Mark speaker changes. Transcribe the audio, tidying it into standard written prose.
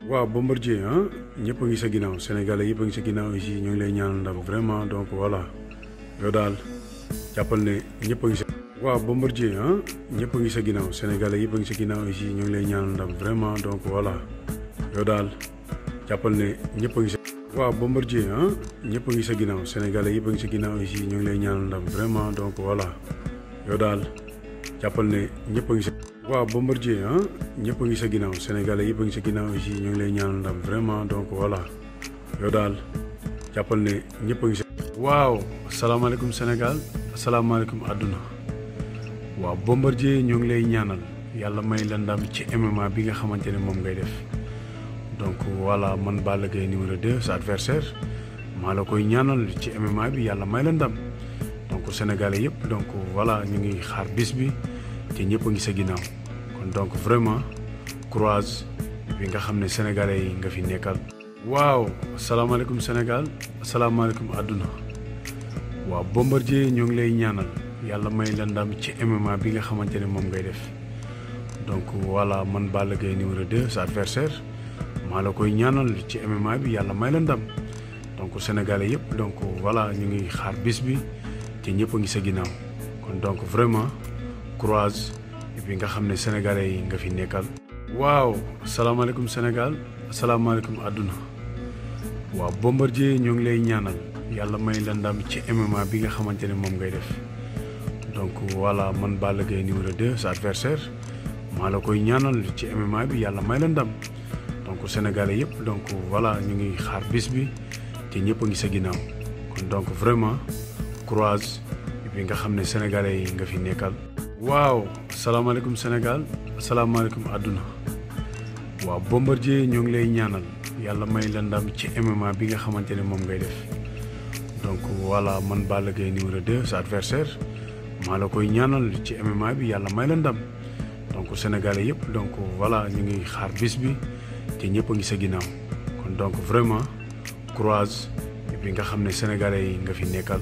Speaker 1: waaw Bombardier ñëpp a ngi sa ginnaaw sénégalais yëpp a ngi sa ginnaaw aussi ñu ngi lay ñaanal ndam vraiment donc voilà yow daal jàppal ne ñëpp a ngi sa. waaw Bombardier ñëpp a ngi sa ginnaaw sénégalais yëpp a ngi sa ginnaaw aussi ñu ngi lay ñaanal ndam vraiment donc voilà yow daal jàppal ne ñëpp a ngi sa. waaw Bombardier ñëpp a ngi sa ginnaaw sénégalais yëpp a ngi sa ginnaaw aussi ñu ngi lay ñaanal ndam vraiment donc voilà yow daal jàppal ne ñëpp a ngi sa. waaw Bombardier ñëpp a ngi sa ginnaaw sénégalais yëpp a ngi sa ginnaaw aussi ñu ngi lay ñaanal ndam vraiment donc voilà yow daal jàppal ne ñëpp a ngi sa. waaw asalaamaaleykum Sénégal asalaamaaleykum àdduna waaw Bombardier ñoo ngi lay ñaanal yàlla may la ndam ci MMA bi nga xamante ne moom ngay def donc voilà man Balla Gaye numéro 2 sa adversaire maa la koy ñaanal ci MMA bi yàlla may la ndam donc sénégalais yëpp donc voilà ñu ngi xaar bis bi te ñëpp a ngi sa ginnaaw kon donc vraiment courage bi nga xam ne sénégalais yi nga fi nekkal. waaw asalaamaaleykum Sénégal asalaamaaleykum àdduna waaw Bombardier ñoo ngi lay ñaanal yàlla may la ndam ci MMA bi nga xamante ne moom ngay def donc voilà man Balla Gaye numéro 2 sa adversaire maa la koy ñaanal ci MMA bi yàlla may la ndam donc sénégalais yëpp donc voilà ñu ngi xaar bis bi te ñëpp a ngi sa ginnaaw kon donc vraiment courage bi nga xam ne sénégalais yi nga fi nekkal. waaw asalaamaaleykum Sénégal asalaamaaleykum àdduna waaw Bombardier ñoo ngi lay ñaanal yàlla may la ndam ci MMA bi nga xamante ne moom ngay def donc voilà man Balla Gaye numéro 2 sa adversaire maa la koy ñaanal ci MMA bi yàlla may la ndam donc sénégalais yëpp donc voilà ñu ngi xaar bis bi te ñëpp a ngi sa ginnaaw kon donc vraiment courage bi nga xam ne sénégalais yi nga fi nekkal. waaw asalaamaaleykum Sénégal asalaamaaleykum àdduna waaw Bombardier ñoo ngi lay ñaanal yàlla may la ndam ci MMA bi nga xamante ne moom ngay def donc voilà man Balla Gaye numéro 2 sa adversaire maa la koy ñaanal ci MMA bi yàlla may la ndam donc sénégalais yëpp donc voilà ñu ngi xaar bis bi te ñëpp a ngi sa ginnaaw kon donc vraiment courage bi nga xam ne sénégalais yi nga fi nekkal.